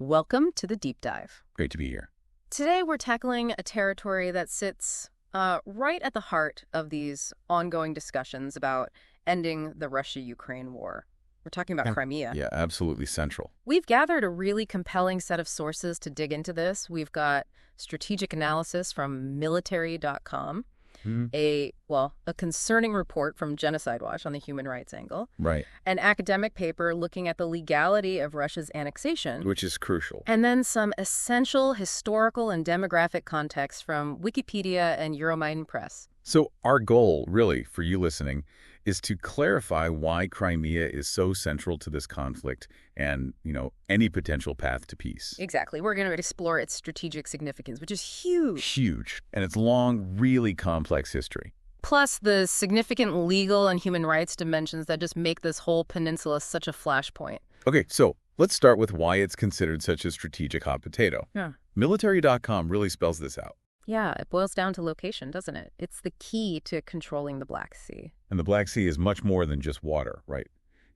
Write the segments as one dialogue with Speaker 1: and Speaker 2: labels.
Speaker 1: Welcome to the Deep Dive.
Speaker 2: Great to be here.
Speaker 1: Today we're tackling a territory that sits right at the heart of these ongoing discussions about ending the Russia-Ukraine war. We're talking about Crimea.
Speaker 2: Yeah, absolutely central.
Speaker 1: We've gathered a really compelling set of sources to dig into this. We've got strategic analysis from military.com, a concerning report from Genocide Watch on the human rights angle,
Speaker 2: Right.
Speaker 1: an academic paper looking at the legality of Russia's annexation,
Speaker 2: Which is crucial.
Speaker 1: and then some essential historical and demographic context from Wikipedia and Euromaidan Press.
Speaker 2: So our goal, really, for you listening, is to clarify why Crimea is so central to this conflict and, any potential path to peace.
Speaker 1: Exactly. We're going to explore its strategic significance, which is huge.
Speaker 2: Huge. And its long, really complex history.
Speaker 1: Plus the significant legal and human rights dimensions that just make this whole peninsula such a flashpoint.
Speaker 2: Okay, so let's start with why it's considered such a strategic hot potato.
Speaker 1: Yeah.
Speaker 2: Military.com really spells this out.
Speaker 1: Yeah, it boils down to location, doesn't it? It's the key to controlling the Black Sea.
Speaker 2: And the Black Sea is much more than just water, right?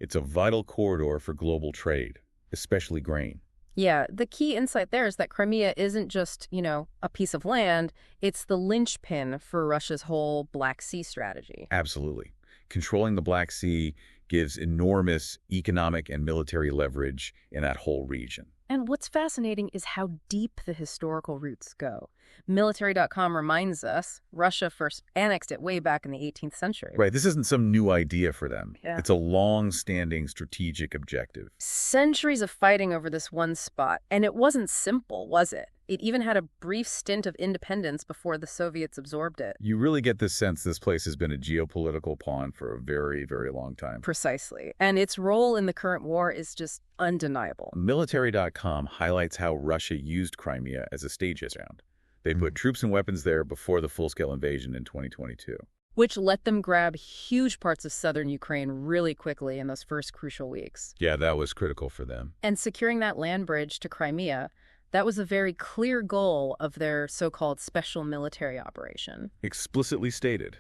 Speaker 2: It's a vital corridor for global trade, especially grain.
Speaker 1: Yeah, the key insight there is that Crimea isn't just, a piece of land. It's the linchpin for Russia's whole Black Sea strategy.
Speaker 2: Absolutely. Controlling the Black Sea gives enormous economic and military leverage in that whole region.
Speaker 1: And what's fascinating is how deep the historical roots go. Military.com reminds us Russia first annexed it way back in the 18th century.
Speaker 2: Right. This isn't some new idea for them.
Speaker 1: Yeah.
Speaker 2: It's a long-standing strategic objective.
Speaker 1: Centuries of fighting over this one spot. And it wasn't simple, was it? It even had a brief stint of independence before the Soviets absorbed it.
Speaker 2: You really get this sense this place has been a geopolitical pawn for a very, very long time.
Speaker 1: Precisely. And its role in the current war is just undeniable.
Speaker 2: Military.com highlights how Russia used Crimea as a staging ground. They put troops and weapons there before the full-scale invasion in 2022.
Speaker 1: Which let them grab huge parts of southern Ukraine really quickly in those first crucial weeks.
Speaker 2: Yeah, that was critical for them.
Speaker 1: And securing that land bridge to Crimea, that was a very clear goal of their so-called special military operation.
Speaker 2: Explicitly stated,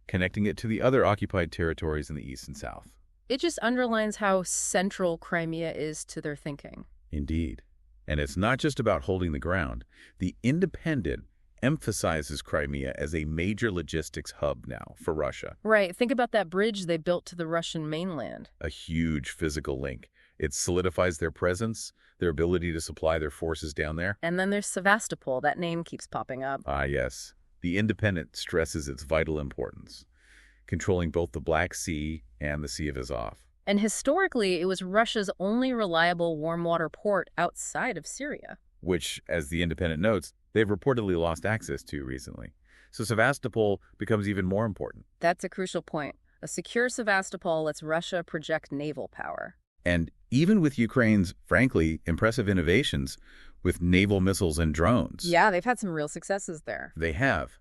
Speaker 2: connecting it to the other occupied territories in the east and south.
Speaker 1: It just underlines how central Crimea is to their thinking.
Speaker 2: Indeed. And it's not just about holding the ground. The Independent emphasizes Crimea as a major logistics hub now for Russia.
Speaker 1: Right. Think about that bridge they built to the Russian mainland.
Speaker 2: A huge physical link. It solidifies their presence, their ability to supply their forces down there.
Speaker 1: And then there's Sevastopol. That name keeps popping up.
Speaker 2: Ah, yes. The Independent stresses its vital importance, controlling both the Black Sea and the Sea of Azov.
Speaker 1: And historically, it was Russia's only reliable warm water port outside of Syria.
Speaker 2: Which, as the Independent notes, they've reportedly lost access to recently. So Sevastopol becomes even more important.
Speaker 1: That's a crucial point. A secure Sevastopol lets Russia project naval power.
Speaker 2: And even with Ukraine's, frankly, impressive innovations with naval missiles and drones.
Speaker 1: Yeah, they've had some real successes there.
Speaker 2: They have.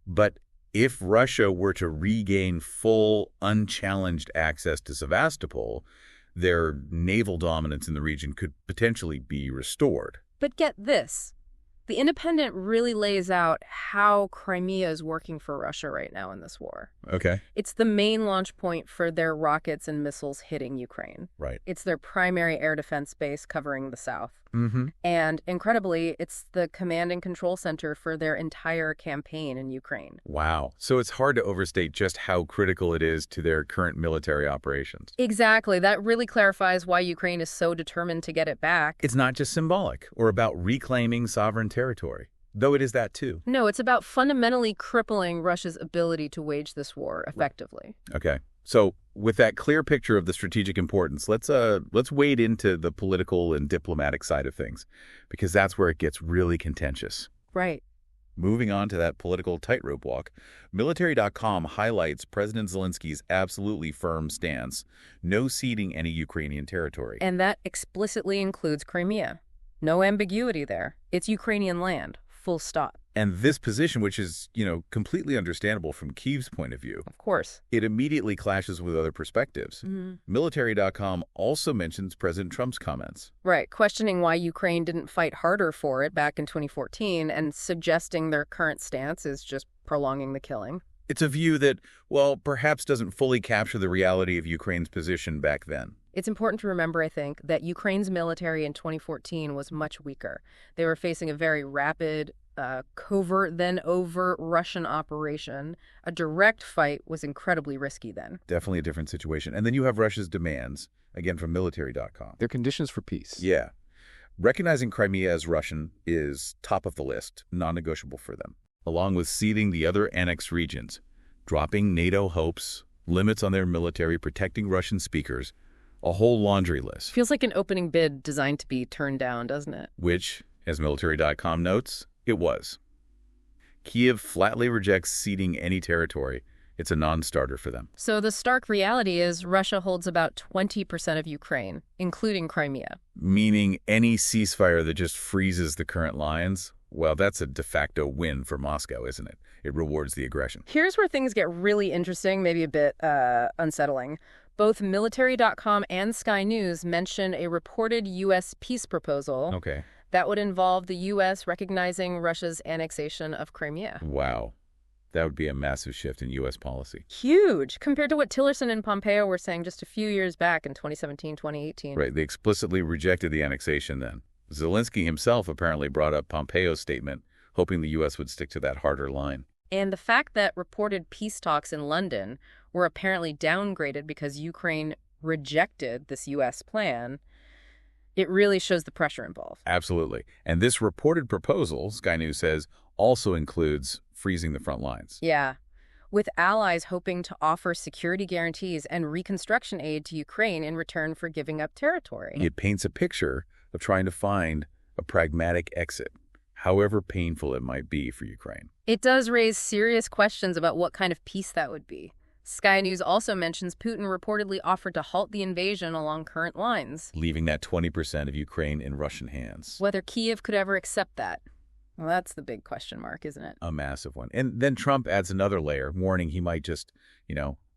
Speaker 2: But if Russia were to regain full, unchallenged access to Sevastopol, their naval dominance in the region could potentially be restored.
Speaker 1: But get this. The Independent really lays out how Crimea is working for Russia right now in this war.
Speaker 2: Okay.
Speaker 1: It's the main launch point for their rockets and missiles hitting Ukraine.
Speaker 2: Right.
Speaker 1: It's their primary air defense base covering the south.
Speaker 2: Mm-hmm.
Speaker 1: And incredibly, it's the command and control center for their entire campaign in Ukraine.
Speaker 2: Wow. So it's hard to overstate just how critical it is to their current military operations.
Speaker 1: Exactly. That really clarifies why Ukraine is so determined to get it back.
Speaker 2: It's not just symbolic or about reclaiming sovereign territory, though it is that too.
Speaker 1: No, it's about fundamentally crippling Russia's ability to wage this war effectively.
Speaker 2: Okay. So with that clear picture of the strategic importance, let's wade into the political and diplomatic side of things, because that's where it gets really contentious.
Speaker 1: Right.
Speaker 2: Moving on to that political tightrope walk, Military.com highlights President Zelensky's absolutely firm stance, no ceding any Ukrainian territory.
Speaker 1: And that explicitly includes Crimea. No ambiguity there. It's Ukrainian land. Full stop.
Speaker 2: And this position, which is, completely understandable from Kyiv's point of view,
Speaker 1: Of course.
Speaker 2: it immediately clashes with other perspectives. Military.com also mentions President Trump's comments.
Speaker 1: Right, questioning why Ukraine didn't fight harder for it back in 2014 and suggesting their current stance is just prolonging the killing.
Speaker 2: It's a view that, perhaps doesn't fully capture the reality of Ukraine's position back then.
Speaker 1: It's important to remember, I think, that Ukraine's military in 2014 was much weaker. They were facing a very rapid, covert, then overt Russian operation. A direct fight was incredibly risky then.
Speaker 2: Definitely a different situation. And then you have Russia's demands, again from military.com.
Speaker 3: They're conditions for peace.
Speaker 2: Yeah. Recognizing Crimea as Russian is top of the list, non-negotiable for them, along with ceding the other annexed regions, dropping NATO hopes, limits on their military, protecting Russian speakers, a whole laundry list.
Speaker 1: Feels like an opening bid designed to be turned down, doesn't it?
Speaker 2: Which, as military.com notes, it was. Kyiv flatly rejects ceding any territory. It's a non-starter for them.
Speaker 1: So the stark reality is Russia holds about 20% of Ukraine, including Crimea.
Speaker 2: Meaning any ceasefire that just freezes the current lines, well, that's a de facto win for Moscow, isn't it? It rewards the aggression.
Speaker 1: Here's where things get really interesting, maybe a bit unsettling. Both military.com and Sky News mention a reported U.S. peace proposal that would involve the U.S. recognizing Russia's annexation of Crimea.
Speaker 2: Wow. That would be a massive shift in U.S. policy.
Speaker 1: Huge, compared to what Tillerson and Pompeo were saying just a few years back in 2017, 2018.
Speaker 2: Right, they explicitly rejected the annexation then. Zelensky himself apparently brought up Pompeo's statement, hoping the U.S. would stick to that harder line.
Speaker 1: And the fact that reported peace talks in London were apparently downgraded because Ukraine rejected this U.S. plan, it really shows the pressure involved.
Speaker 2: Absolutely. And this reported proposal, Sky News says, also includes freezing the front lines.
Speaker 1: Yeah, with allies hoping to offer security guarantees and reconstruction aid to Ukraine in return for giving up territory.
Speaker 2: It paints a picture of trying to find a pragmatic exit, however painful it might be for Ukraine.
Speaker 1: It does raise serious questions about what kind of peace that would be. Sky News also mentions Putin reportedly offered to halt the invasion along current lines,
Speaker 2: leaving that 20% of Ukraine in Russian hands.
Speaker 1: Whether Kyiv could ever accept that. Well, that's the big question mark, isn't it?
Speaker 2: A massive one. And then Trump adds another layer, warning he might just,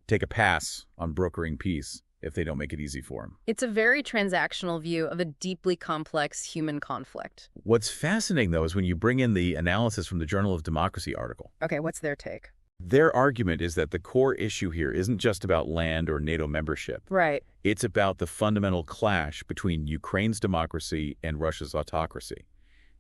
Speaker 2: take a pass on brokering peace if they don't make it easy for him.
Speaker 1: It's a very transactional view of a deeply complex human conflict.
Speaker 2: What's fascinating, though, is when you bring in the analysis from the Journal of Democracy article.
Speaker 1: Okay, what's their take?
Speaker 2: Their argument is that the core issue here isn't just about land or NATO membership.
Speaker 1: Right.
Speaker 2: It's about the fundamental clash between Ukraine's democracy and Russia's autocracy.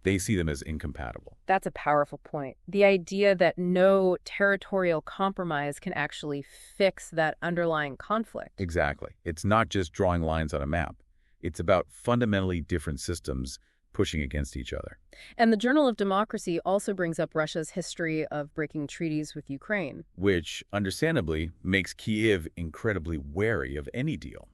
Speaker 2: They see them as incompatible.
Speaker 1: That's a powerful point. The idea that no territorial compromise can actually fix that underlying conflict.
Speaker 2: Exactly. It's not just drawing lines on a map. It's about fundamentally different systems pushing against each other.
Speaker 1: And the Journal of Democracy also brings up Russia's history of breaking treaties with Ukraine,
Speaker 2: which, understandably, makes Kyiv incredibly wary of any deal.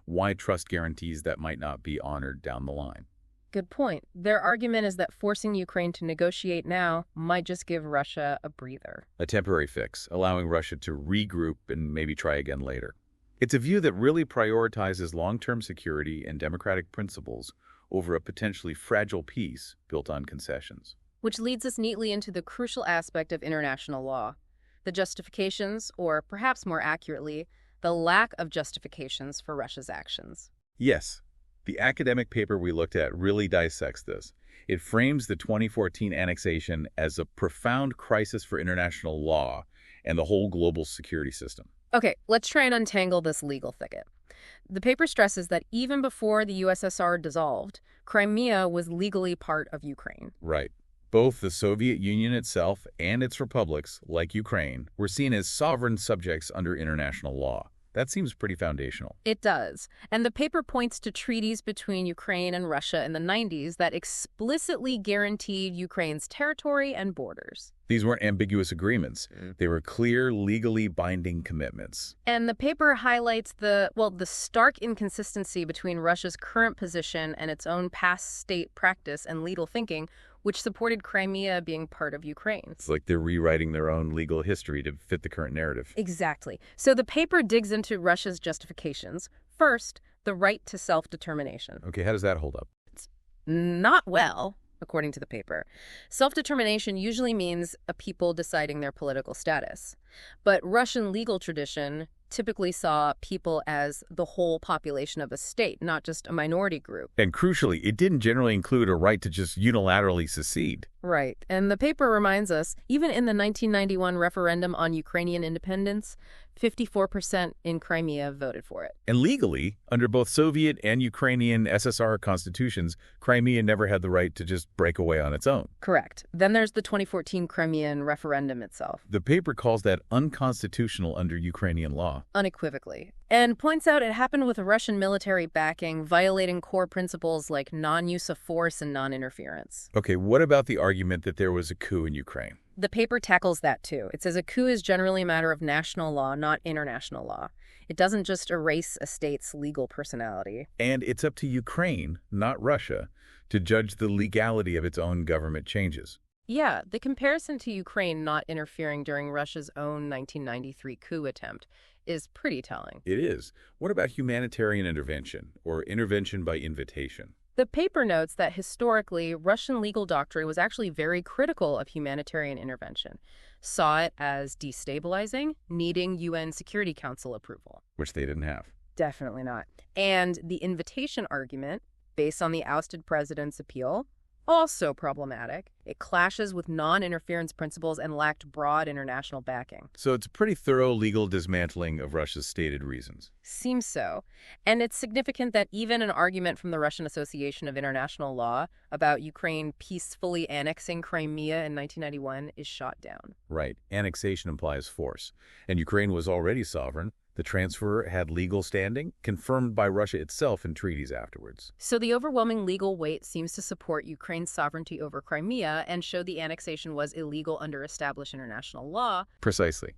Speaker 2: Why trust guarantees that might not be honored down the line?
Speaker 1: Good point. Their argument is that forcing Ukraine to negotiate now might just give Russia a breather.
Speaker 2: A temporary fix, allowing Russia to regroup and maybe try again later. It's a view that really prioritizes long-term security and democratic principles over a potentially fragile peace built on concessions.
Speaker 1: Which leads us neatly into the crucial aspect of international law. The justifications, or perhaps more accurately, the lack of justifications for Russia's actions.
Speaker 2: Yes. The academic paper we looked at really dissects this. It frames the 2014 annexation as a profound crisis for international law and the whole global security system.
Speaker 1: Okay, let's try and untangle this legal thicket. The paper stresses that even before the USSR dissolved, Crimea was legally part of Ukraine.
Speaker 2: Right. Both the Soviet Union itself and its republics, like Ukraine, were seen as sovereign subjects under international law. That seems pretty foundational.
Speaker 1: It does. And the paper points to treaties between Ukraine and Russia in the 90s that explicitly guaranteed Ukraine's territory and borders.
Speaker 2: These weren't ambiguous agreements. They were clear, legally binding commitments.
Speaker 1: And the paper highlights the stark inconsistency between Russia's current position and its own past state practice and legal thinking, which supported Crimea being part of Ukraine.
Speaker 2: It's like they're rewriting their own legal history to fit the current narrative.
Speaker 1: Exactly. So the paper digs into Russia's justifications. First, the right to self-determination.
Speaker 2: Okay, how does that hold up?
Speaker 1: It's not well, according to the paper. Self-determination usually means a people deciding their political status. But Russian legal tradition typically saw people as the whole population of a state, not just a minority group.
Speaker 2: And crucially, it didn't generally include a right to just unilaterally secede.
Speaker 1: Right. And the paper reminds us, even in the 1991 referendum on Ukrainian independence, 54% in Crimea voted for it.
Speaker 2: And legally, under both Soviet and Ukrainian SSR constitutions, Crimea never had the right to just break away on its own.
Speaker 1: Correct. Then there's the 2014 Crimean referendum itself.
Speaker 2: The paper calls that unconstitutional under Ukrainian law.
Speaker 1: Unequivocally. And points out it happened with a Russian military backing, violating core principles like non-use of force and non-interference.
Speaker 2: Okay, what about the argument that there was a coup in Ukraine?
Speaker 1: The paper tackles that too. It says a coup is generally a matter of national law, not international law. It doesn't just erase a state's legal personality.
Speaker 2: And it's up to Ukraine, not Russia, to judge the legality of its own government changes.
Speaker 1: Yeah, the comparison to Ukraine not interfering during Russia's own 1993 coup attempt is pretty telling.
Speaker 2: It is. What about humanitarian intervention, or intervention by invitation?
Speaker 1: The paper notes that historically, Russian legal doctrine was actually very critical of humanitarian intervention, saw it as destabilizing, needing UN Security Council approval.
Speaker 2: Which they didn't have.
Speaker 1: Definitely not. And the invitation argument, based on the ousted president's appeal, also problematic. It clashes with non-interference principles and lacked broad international backing.
Speaker 2: So it's a pretty thorough legal dismantling of Russia's stated reasons.
Speaker 1: Seems so. And it's significant that even an argument from the Russian Association of International Law about Ukraine peacefully annexing Crimea in 1991 is shot down.
Speaker 2: Right. Annexation implies force. And Ukraine was already sovereign. The transfer had legal standing, confirmed by Russia itself in treaties afterwards.
Speaker 1: So the overwhelming legal weight seems to support Ukraine's sovereignty over Crimea and show the annexation was illegal under established international law.
Speaker 2: Precisely.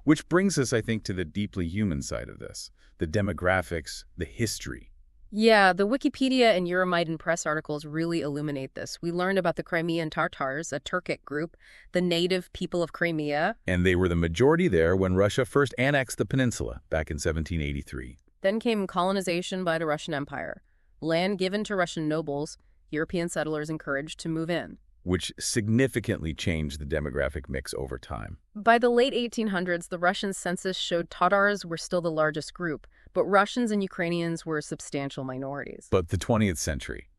Speaker 2: Which brings us, I think, to the deeply human side of this, the demographics, the history.
Speaker 1: Yeah, the Wikipedia and Euromaidan press articles really illuminate this. We learned about the Crimean Tatars, a Turkic group, the native people of Crimea.
Speaker 2: And they were the majority there when Russia first annexed the peninsula back in 1783.
Speaker 1: Then came colonization by the Russian Empire. Land given to Russian nobles, European settlers encouraged to move in.
Speaker 2: Which significantly changed the demographic mix over time.
Speaker 1: By the late 1800s, the Russian census showed Tatars were still the largest group, but Russians and Ukrainians were substantial minorities.
Speaker 2: But the 20th century,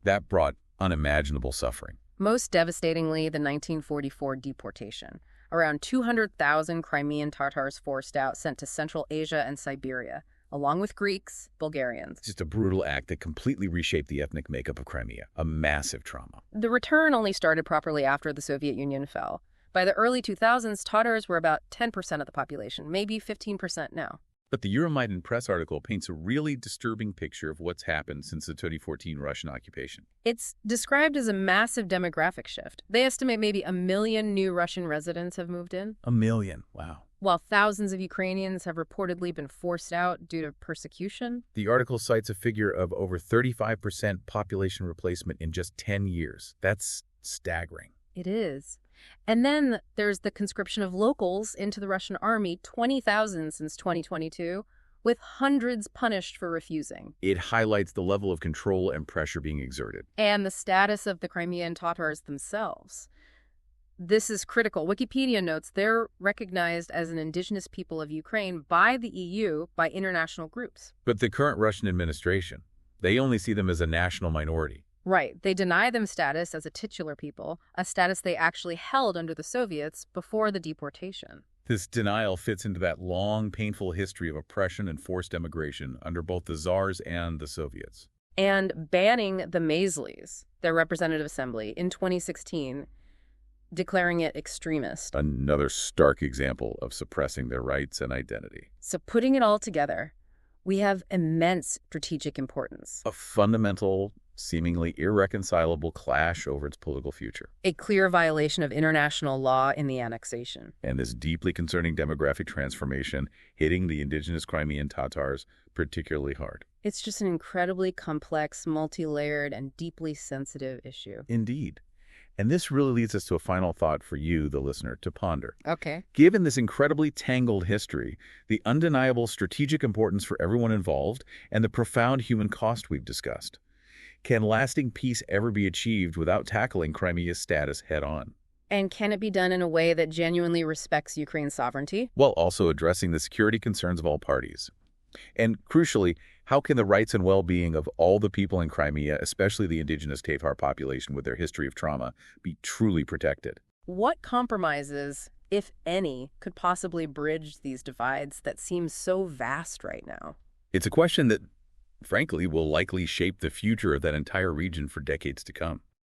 Speaker 2: that brought unimaginable suffering.
Speaker 1: Most devastatingly, the 1944 deportation. Around 200,000 Crimean Tatars forced out, sent to Central Asia and Siberia, along with Greeks, Bulgarians.
Speaker 2: Just a brutal act that completely reshaped the ethnic makeup of Crimea, a massive trauma.
Speaker 1: The return only started properly after the Soviet Union fell. By the early 2000s, Tatars were about 10% of the population, maybe 15% now.
Speaker 2: But the Euromaidan press article paints a really disturbing picture of what's happened since the 2014 Russian occupation.
Speaker 1: It's described as a massive demographic shift. They estimate maybe 1 million new Russian residents have moved in.
Speaker 2: 1 million, wow.
Speaker 1: While thousands of Ukrainians have reportedly been forced out due to persecution.
Speaker 2: The article cites a figure of over 35% population replacement in just 10 years. That's staggering.
Speaker 1: It is. And then there's the conscription of locals into the Russian army, 20,000 since 2022, with hundreds punished for refusing.
Speaker 2: It highlights the level of control and pressure being exerted.
Speaker 1: And the status of the Crimean Tatars themselves. This is critical. Wikipedia notes they're recognized as an indigenous people of Ukraine by the EU, by international groups.
Speaker 2: But the current Russian administration, they only see them as a national minority.
Speaker 1: Right. They deny them status as a titular people, a status they actually held under the Soviets before the deportation.
Speaker 2: This denial fits into that long, painful history of oppression and forced emigration under both the Tsars and the Soviets.
Speaker 1: And banning the Maisleys, their representative assembly, in 2016, declaring it extremist.
Speaker 2: Another stark example of suppressing their rights and identity.
Speaker 1: So putting it all together, we have immense strategic importance.
Speaker 2: A fundamental, seemingly irreconcilable clash over its political future.
Speaker 1: A clear violation of international law in the annexation.
Speaker 2: And this deeply concerning demographic transformation hitting the indigenous Crimean Tatars particularly hard.
Speaker 1: It's just an incredibly complex, multi-layered, and deeply sensitive issue.
Speaker 2: Indeed. And this really leads us to a final thought for you, the listener, to ponder.
Speaker 1: Okay.
Speaker 2: Given this incredibly tangled history, the undeniable strategic importance for everyone involved, and the profound human cost we've discussed, can lasting peace ever be achieved without tackling Crimea's status head-on?
Speaker 1: And can it be done in a way that genuinely respects Ukraine's sovereignty?
Speaker 2: While also addressing the security concerns of all parties. And crucially, how can the rights and well-being of all the people in Crimea, especially the indigenous Tatar population with their history of trauma, be truly protected?
Speaker 1: What compromises, if any, could possibly bridge these divides that seem so vast right now?
Speaker 2: It's a question that, frankly, will likely shape the future of that entire region for decades to come.